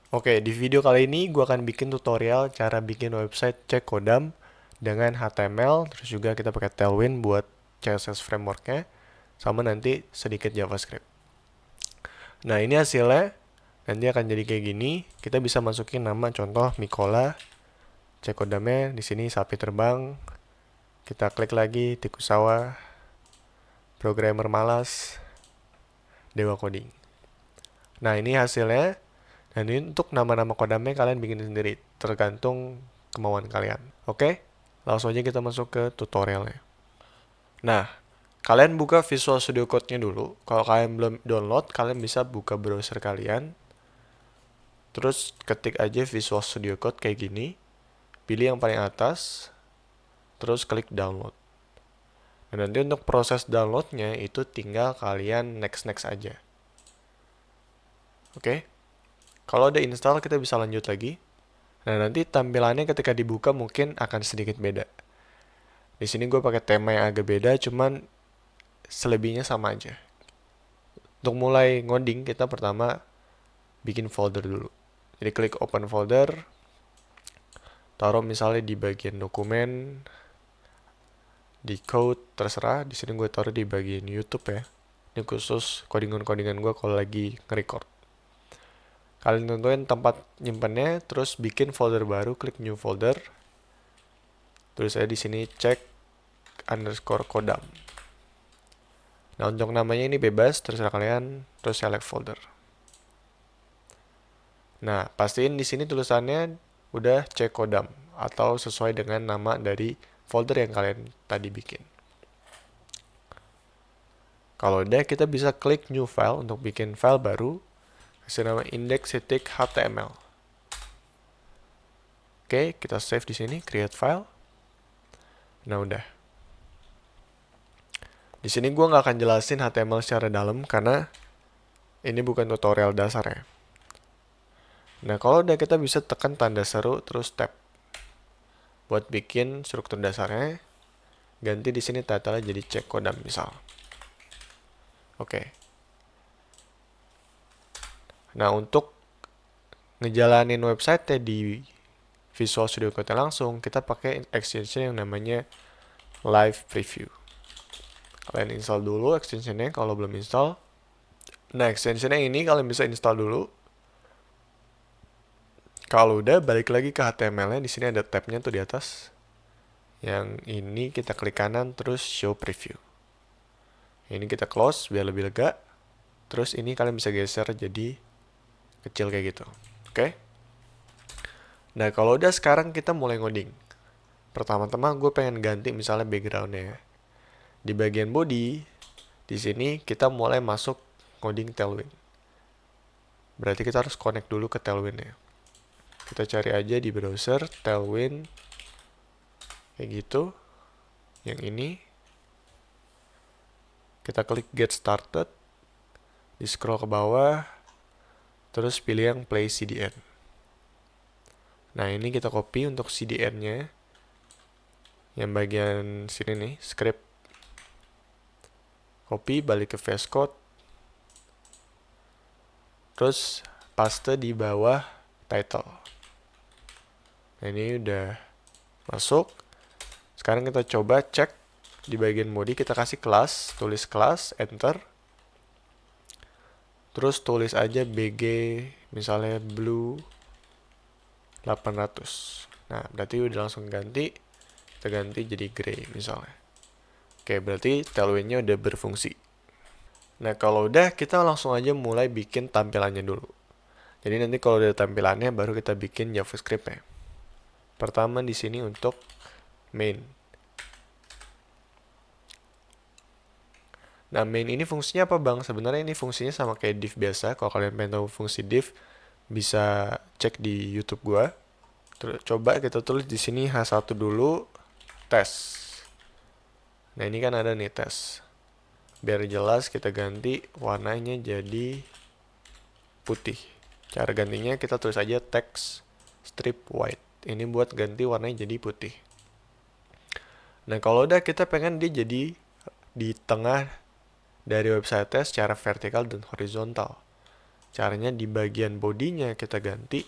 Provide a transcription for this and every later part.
Oke, di video kali ini gue akan bikin tutorial cara bikin website cek kodam dengan HTML, terus juga kita pakai Tailwind buat CSS frameworknya, sama nanti sedikit JavaScript. Nah, ini hasilnya, nanti akan jadi kayak gini. Kita bisa masukin nama contoh Mikola, cek kodamnya, di sini sapi terbang, kita klik lagi tikus sawah, programmer malas, dewa coding. Nah, ini hasilnya. Dan ini untuk nama-nama kodamnya kalian bikin sendiri, tergantung kemauan kalian. Oke, langsung aja kita masuk ke tutorialnya. Nah, kalian buka Visual Studio Code-nya dulu. Kalau kalian belum download, kalian bisa buka browser kalian. Terus ketik aja Visual Studio Code kayak gini. Pilih yang paling atas, terus klik download. Dan nanti untuk proses downloadnya itu tinggal kalian next-next aja. Oke, kalau udah install kita bisa lanjut lagi. Nah, nanti tampilannya ketika dibuka mungkin akan sedikit beda. Di sini gue pakai tema yang agak beda, cuman selebihnya sama aja. Untuk mulai ngoding, kita pertama bikin folder dulu. Jadi klik open folder, taruh misalnya di bagian dokumen, di code, terserah. Di sini gue taruh di bagian YouTube ya. Ini khusus codingan-codingan gue kalau lagi nge-record. Kalian tentuin tempat nyimpannya, terus bikin folder baru, klik new folder. Tulis saya di sini cek underscore kodam. Nah, untuk namanya ini bebas, terserah kalian, terus select folder. Nah, pastiin di sini tulisannya udah cek kodam atau sesuai dengan nama dari folder yang kalian tadi bikin. Kalau udah, kita bisa klik new file untuk bikin file baru, kasih nama index.html. Oke, kita save di sini, create file. Nah, udah. Di sini gue nggak akan jelasin HTML secara dalam karena ini bukan tutorial dasar ya. Nah, kalau udah kita bisa tekan tanda seru terus tab. Buat bikin struktur dasarnya, ganti di sini title jadi cek kodam misal. Oke. Nah, untuk ngejalanin website di Visual Studio Code langsung, kita pakai extension yang namanya Live Preview. Kalian install dulu extensionnya kalau belum install. Nah, extensionnya ini kalian bisa install dulu. Kalau udah, balik lagi ke HTML-nya. Di sini ada tabnya tuh di atas. Yang ini kita klik kanan, terus Show Preview. Ini kita close biar lebih lega. Terus ini kalian bisa geser jadi kecil kayak gitu. Oke? Nah, kalau udah sekarang kita mulai ngoding. Pertama-tama gue pengen ganti misalnya backgroundnya ya. Di bagian body, di sini kita mulai masuk ngoding Tailwind. Berarti kita harus connect dulu ke Tailwind ya. Kita cari aja di browser Tailwind kayak gitu. Yang ini kita klik get started, di scroll ke bawah, terus pilih yang play CDN. Nah, ini kita copy untuk CDN-nya. Yang bagian sini nih, script. Copy, balik ke VS Code. Terus paste di bawah title. Nah, ini udah masuk. Sekarang kita coba cek di bagian body, kita kasih kelas, tulis kelas, enter. Terus tulis aja BG, misalnya blue 800. Nah, berarti udah langsung ganti. Kita ganti jadi gray misalnya. Oke, berarti Tailwind-nya udah berfungsi. Nah, kalau udah, kita langsung aja mulai bikin tampilannya dulu. Jadi nanti kalau udah tampilannya, baru kita bikin JavaScript-nya. Pertama di sini untuk main. Nah, main ini fungsinya apa bang? Sebenarnya ini fungsinya sama kayak div biasa. Kalau kalian pengen tahu fungsi div, bisa cek di YouTube gua. Coba kita tulis di sini H1 dulu, tes. Nah, ini kan ada nih tes. Biar jelas kita ganti warnanya jadi putih. Cara gantinya kita tulis aja text strip white. Ini buat ganti warnanya jadi putih. Nah, kalau udah kita pengen dia jadi di tengah dari website secara vertikal dan horizontal. Caranya di bagian bodinya kita ganti.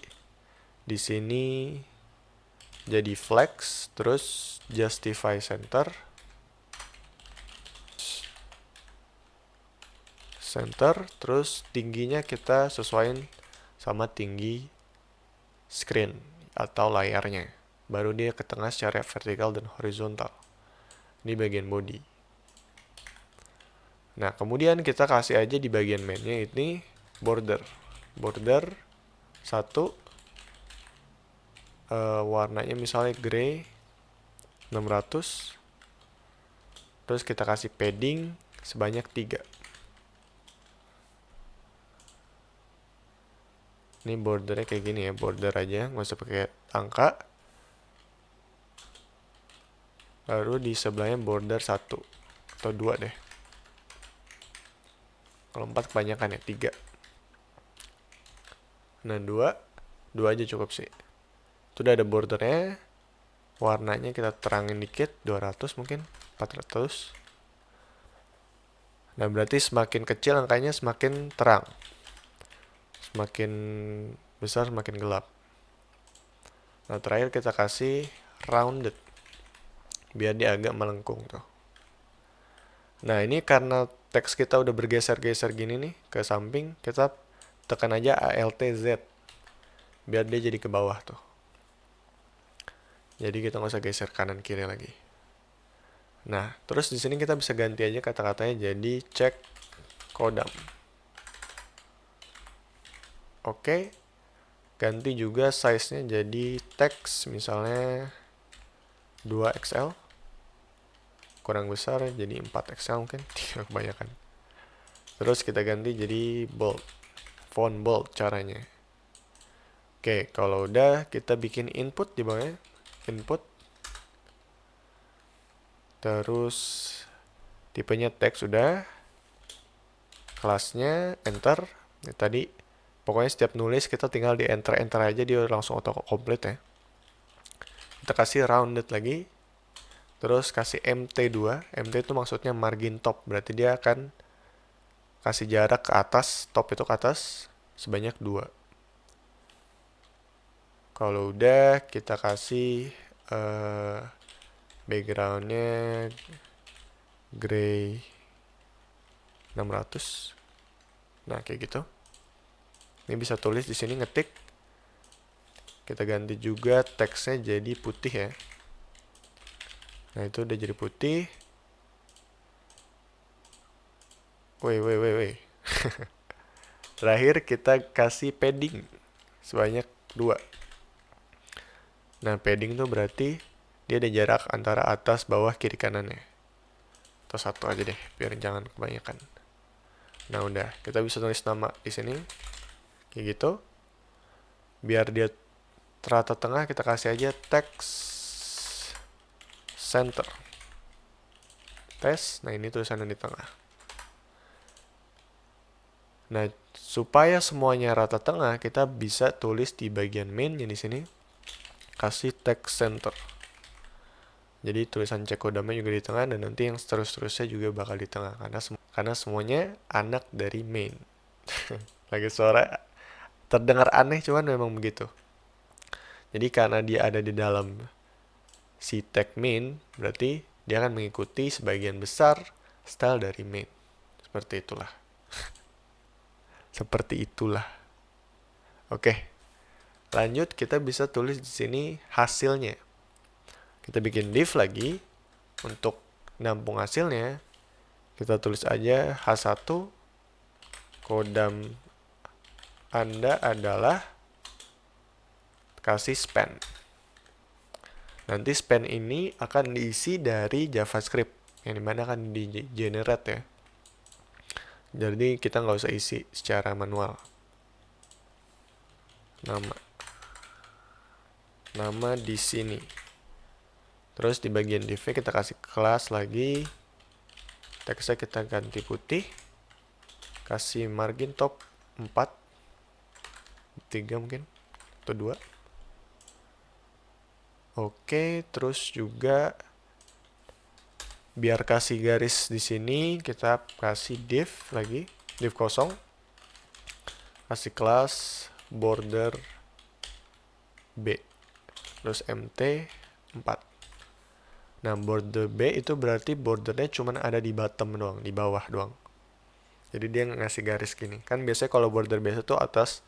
Di sini jadi flex, terus justify center. Terus tingginya kita sesuaiin sama tinggi screen atau layarnya. Baru dia ke tengah secara vertikal dan horizontal. Ini bagian body. Nah, kemudian kita kasih aja di bagian mainnya ini border. Border 1, warnanya misalnya gray 600. Terus kita kasih padding sebanyak 3. Ini bordernya kayak gini ya, border aja, nggak usah pakai angka. Baru di sebelahnya border 1 atau 2 deh. Kalau 4 kebanyakan ya, 3. Nah, 2 aja cukup sih. Itu udah ada bordernya. Warnanya kita terangin dikit, 200 mungkin, 400. Nah, berarti semakin kecil angkanya semakin terang. Semakin besar semakin gelap. Nah, terakhir kita kasih rounded. Biar dia agak melengkung tuh. Nah, ini karena teks kita udah bergeser-geser gini nih ke samping, kita tekan aja Alt Z. Biar dia jadi ke bawah tuh. Jadi kita nggak usah geser kanan kiri lagi. Nah, terus di sini kita bisa ganti aja kata-katanya jadi check kodam. Oke. Ganti juga size-nya jadi teks misalnya 2XL. Kurang besar jadi 4XL mungkin. Kebanyakan. Terus kita ganti jadi bold. Font bold caranya. Oke, kalau udah kita bikin input di bawahnya. Input. Terus tipenya teks udah. Kelasnya enter. Ini tadi pokoknya setiap nulis kita tinggal di enter aja, dia langsung auto complete ya. Kita kasih rounded lagi. Terus kasih MT2. MT itu maksudnya margin top. Berarti dia akan kasih jarak ke atas. Top itu ke atas sebanyak 2. Kalau udah kita kasih backgroundnya gray 600. Nah, kayak gitu. Ini bisa tulis di sini ngetik. Kita ganti juga teksnya jadi putih ya. Nah, itu udah jadi putih. Woi. Terakhir kita kasih padding sebanyak 2. Nah, padding tuh berarti dia ada jarak antara atas, bawah, kiri, kanannya. Atau 1 aja deh, biar jangan kebanyakan. Nah, udah. Kita bisa tulis nama di sini. Kayak gitu. Biar dia terata tengah, kita kasih aja text center. Tes. Nah, ini tulisannya di tengah. Nah, supaya semuanya rata tengah, kita bisa tulis di bagian main yang di sini. Kasih text center. Jadi tulisan check kodamnya juga di tengah, dan nanti yang terus-terusnya juga bakal di tengah. Karena semuanya anak dari main. Lagi suara terdengar aneh, cuman memang begitu. Jadi karena dia ada di dalam si tag main, berarti dia akan mengikuti sebagian besar style dari main. Seperti itulah. Seperti itulah. Oke. Lanjut, kita bisa tulis di sini hasilnya. Kita bikin div lagi. Untuk nampung hasilnya, kita tulis aja H1 kodam Anda adalah kasih span. Nanti span ini akan diisi dari JavaScript, yang dimana akan di generate ya. Jadi kita nggak usah isi secara manual. Nama di sini. Terus di bagian div kita kasih kelas lagi. Teksnya kita ganti putih. Kasih margin top 4. 3 mungkin. Atau 2. Oke, terus juga biar kasih garis di sini, kita kasih div lagi. Div kosong. kasih kelas border B, terus mt 4. Nah, border B itu berarti bordernya cuma ada di bottom doang, di bawah doang. Jadi dia ngasih garis gini. Kan biasanya kalau border biasa tuh atas,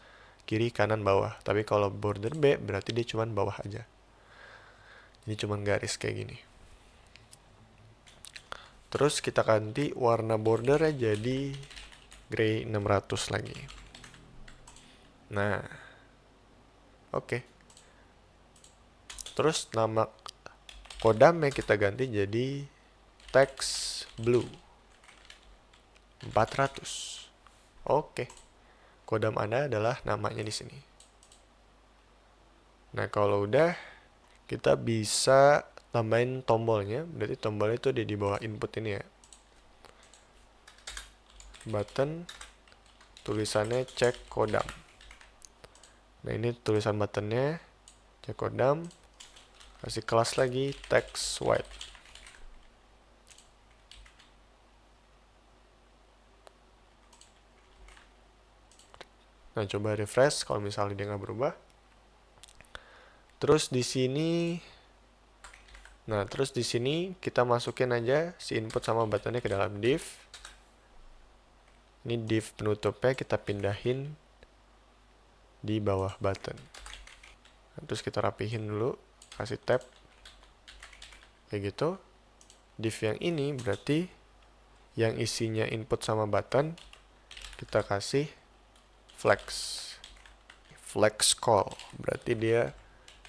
kiri, kanan, bawah. Tapi kalau border B berarti dia cuma bawah aja. Jadi cuma garis kayak gini. Terus kita ganti warna bordernya jadi gray 600 lagi. Nah, oke. Terus nama kodamnya kita ganti jadi text blue 400. Oke. Kodam Anda adalah namanya di sini. Nah, kalau udah kita bisa tambahin tombolnya. Berarti tombolnya itu di bawah input ini ya. Button tulisannya cek kodam. Nah, ini tulisan buttonnya cek kodam. Kasih kelas lagi text white. Nah, coba refresh kalau misalnya dia nggak berubah. Terus di sini, nah terus di sini kita masukin aja si input sama buttonnya ke dalam div. Ini div penutupnya kita pindahin di bawah button. Nah, terus kita rapihin dulu, kasih tab kayak gitu. Div yang ini berarti yang isinya input sama button kita kasih flex call, berarti dia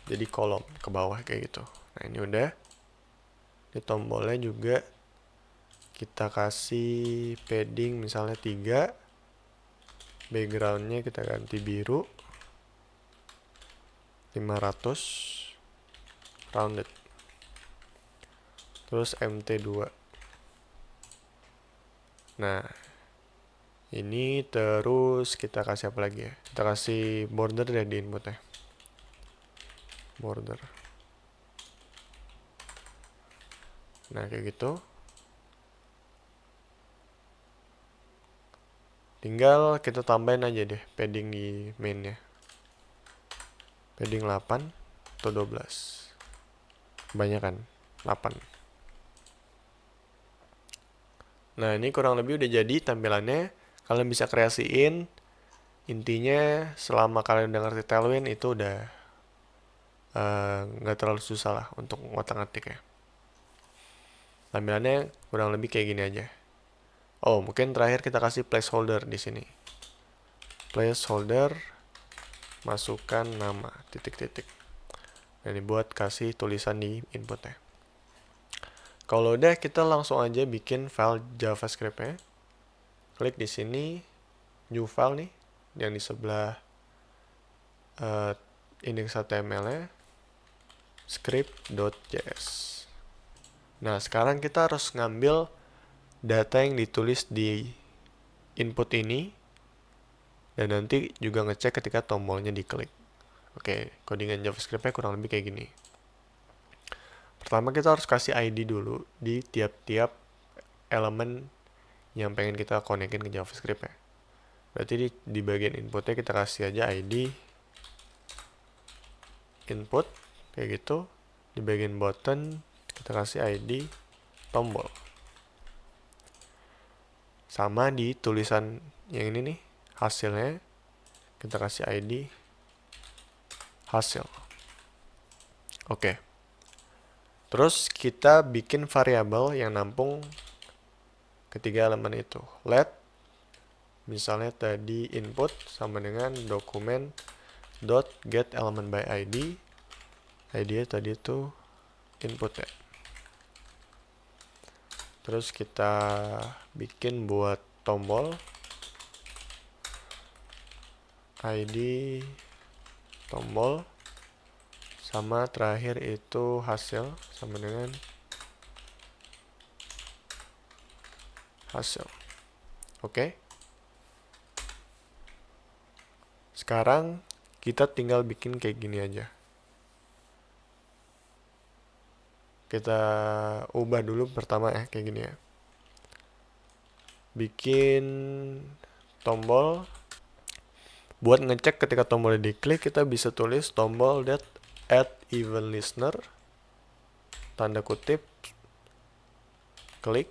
jadi kolom ke bawah kayak gitu. Nah, ini udah. Ini tombolnya juga kita kasih padding misalnya 3. Backgroundnya kita ganti biru 500 rounded. Terus mt2. Nah, ini terus kita kasih apa lagi ya? Kita kasih border ya di inputnya. Border. Nah, kayak gitu. Tinggal kita tambahin aja deh padding di mainnya. Padding 8 atau 12. Kebanyakan 8. Nah, ini kurang lebih udah jadi tampilannya. Kalian bisa kreasiin. Intinya selama kalian udah ngerti Tailwind itu udah nggak terlalu susah lah untuk ngotak-ngatik ya. Tampilannya kurang lebih kayak gini aja. Oh, mungkin terakhir kita kasih placeholder di sini. Placeholder, masukkan nama, titik-titik. Nah, ini buat kasih tulisan di inputnya. Kalau udah, kita langsung aja bikin file JavaScript-nya. Klik di sini, new file nih, yang di sebelah index.html-nya, script.js. Nah, sekarang kita harus ngambil data yang ditulis di input ini, dan nanti juga ngecek ketika tombolnya diklik. Oke, codingan JavaScript-nya kurang lebih kayak gini. Pertama kita harus kasih ID dulu di tiap-tiap elemen yang pengen kita konekin ke JavaScript ya. Berarti di bagian inputnya kita kasih aja ID input kayak gitu. Di bagian button kita kasih ID tombol. Sama di tulisan yang ini nih, hasilnya kita kasih ID hasil. Oke. Terus kita bikin variabel yang nampung ketiga elemen itu. Let misalnya tadi input sama dengan dokumen .get element by ID. ID tadi itu input ya. Terus kita bikin buat tombol ID tombol sama terakhir itu hasil sama dengan hasil. Oke. Sekarang kita tinggal bikin kayak gini aja. Kita ubah dulu pertama ya kayak gini ya. Bikin tombol Buat ngecek ketika tombolnya diklik, kita bisa tulis tombol that add even listener, tanda kutip, klik,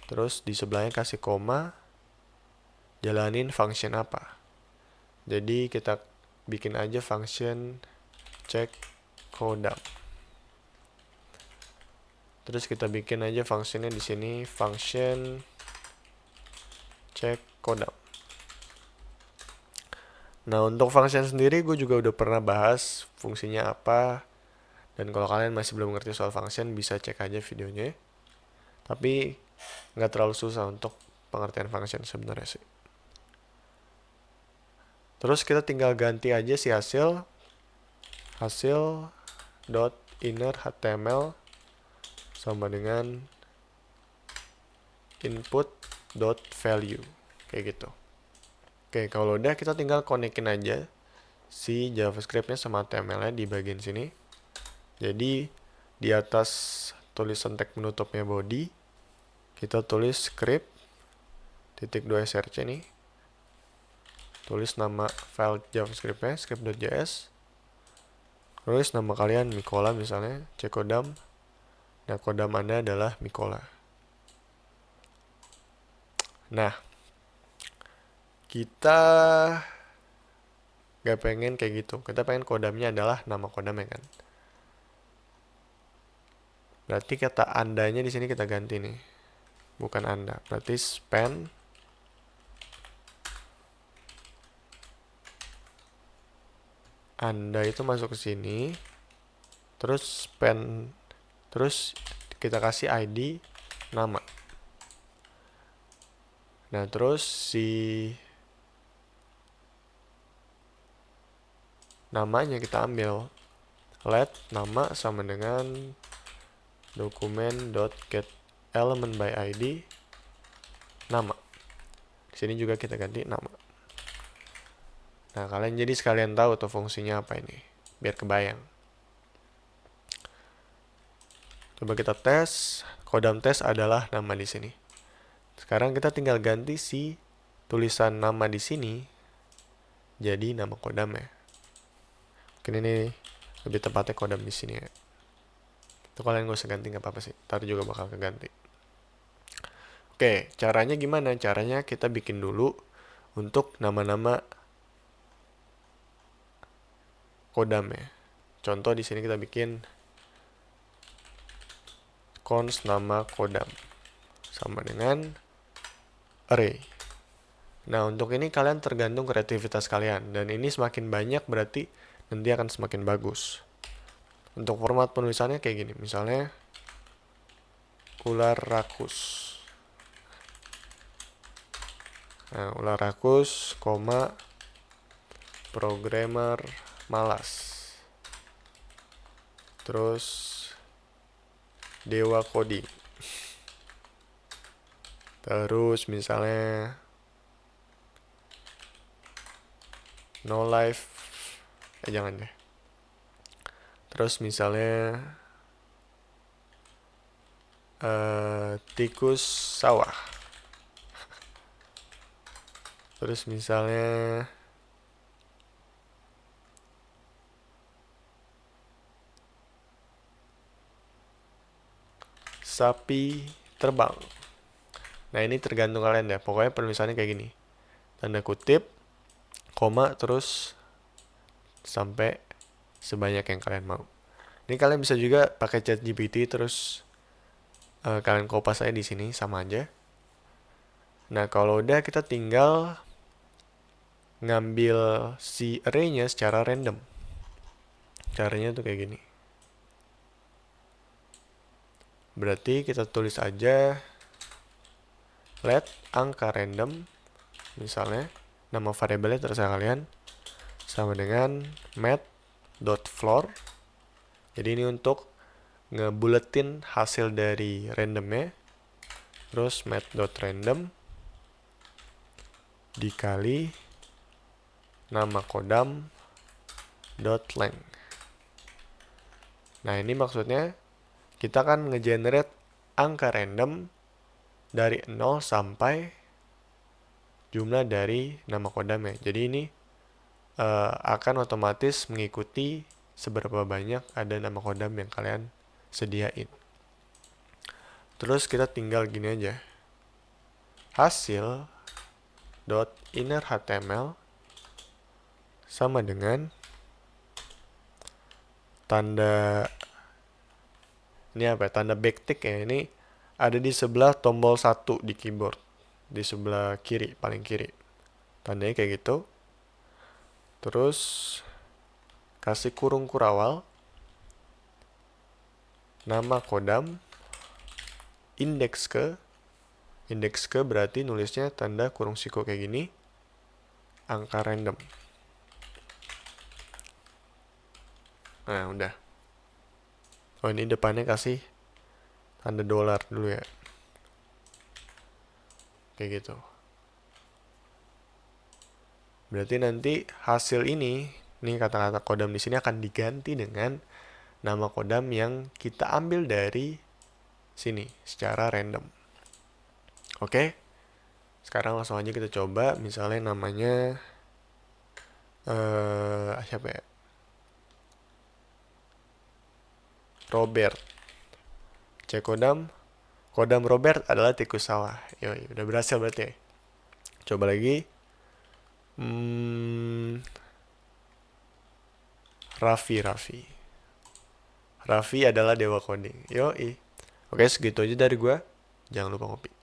terus di sebelahnya kasih koma, jalanin function apa. Jadi kita bikin aja function check kodam. Terus kita bikin aja fungsinya di sini function check kodam. Nah, untuk function sendiri gue juga udah pernah bahas fungsinya apa. Dan kalau kalian masih belum ngerti soal function, bisa cek aja videonya. Tapi nggak terlalu susah untuk pengertian function sebenarnya sih. Terus kita tinggal ganti aja si hasil dot inner html sama dengan input dot value kayak gitu. Oke, kalau udah kita tinggal konekin aja si JavaScript-nya sama HTML-nya di bagian sini. Jadi di atas tulisan tag penutupnya body, kita tulis script .2 src nih. Tulis nama file JavaScript-nya script.js. Tulis nama kalian Mikola misalnya, ckodam. Nah, kodam Anda adalah Mikola. Nah, kita gak pengen kayak gitu. Kita pengen kodamnya adalah nama kodamnya kan. Berarti kata andanya di sini kita ganti nih. Bukan Anda. Berarti span Anda itu masuk ke sini. Terus span, terus kita kasih ID nama. Nah, terus si namanya kita ambil. Let nama sama dengan dokumen.get element by ID nama. Di sini juga kita ganti nama. Nah, kalian jadi sekalian tahu tuh fungsinya apa ini, biar kebayang. Coba kita tes. Kodam tes adalah nama di sini. Sekarang kita tinggal ganti si tulisan nama di sini jadi nama kodamnya. Mungkin ini lebih tepatnya kodam di sini ya. Itu kalian gak usah ganti, nggak apa-apa sih. Ntar juga bakal keganti. Oke, caranya gimana? Caranya kita bikin dulu untuk nama-nama kodamnya. Contoh di sini kita bikin const nama kodam sama dengan array. Nah, untuk ini kalian tergantung kreativitas kalian. Dan ini semakin banyak berarti nanti akan semakin bagus. Untuk format penulisannya kayak gini. Misalnya, ular rakus. Nah, ular rakus, koma, programmer malas. Terus, dewa coding. Terus misalnya no life, jangan deh. Terus misalnya tikus sawah. Terus misalnya sapi terbang. Nah, ini tergantung kalian ya. Pokoknya penulisannya kayak gini. Tanda kutip, koma, terus sampai sebanyak yang kalian mau. Ini kalian bisa juga pakai ChatGPT terus kalian kopas aja di sini sama aja. Nah, kalau udah kita tinggal ngambil si array-nya secara random. Caranya tuh kayak gini. Berarti kita tulis aja let angka random, misalnya nama variabelnya terserah kalian, sama dengan math.floor. Jadi ini untuk ngebuletin hasil dari randomnya. Terus math.random dikali nama kodam .length. Nah, ini maksudnya kita akan ngegenerate angka random dari 0 sampai jumlah dari nama kodamnya. Jadi ini akan otomatis mengikuti seberapa banyak ada nama kodam yang kalian sediain. Terus kita tinggal gini aja. Hasil .inner HTML sama dengan tanda ini apa ya? Tanda backtick ya. Ini ada di sebelah tombol 1 di keyboard. Di sebelah kiri, paling kiri. Tandanya kayak gitu. Terus kasih kurung kurawal, nama kodam, indeks ke berarti nulisnya tanda kurung siku kayak gini, angka random. Nah, udah. Oh, ini depannya kasih tanda dolar dulu ya. Kayak gitu. Berarti nanti hasil ini kata-kata kodam di sini akan diganti dengan nama kodam yang kita ambil dari sini secara random. Oke? Sekarang langsung aja kita coba. Misalnya namanya siapa ya? Robert. Cek kodam. Kodam Robert adalah tikus sawah. Yoi, udah berhasil berarti ya. Coba lagi. Raffi. Raffi adalah dewa coding. Yoi. Oke, segitu aja dari gua. Jangan lupa ngopi.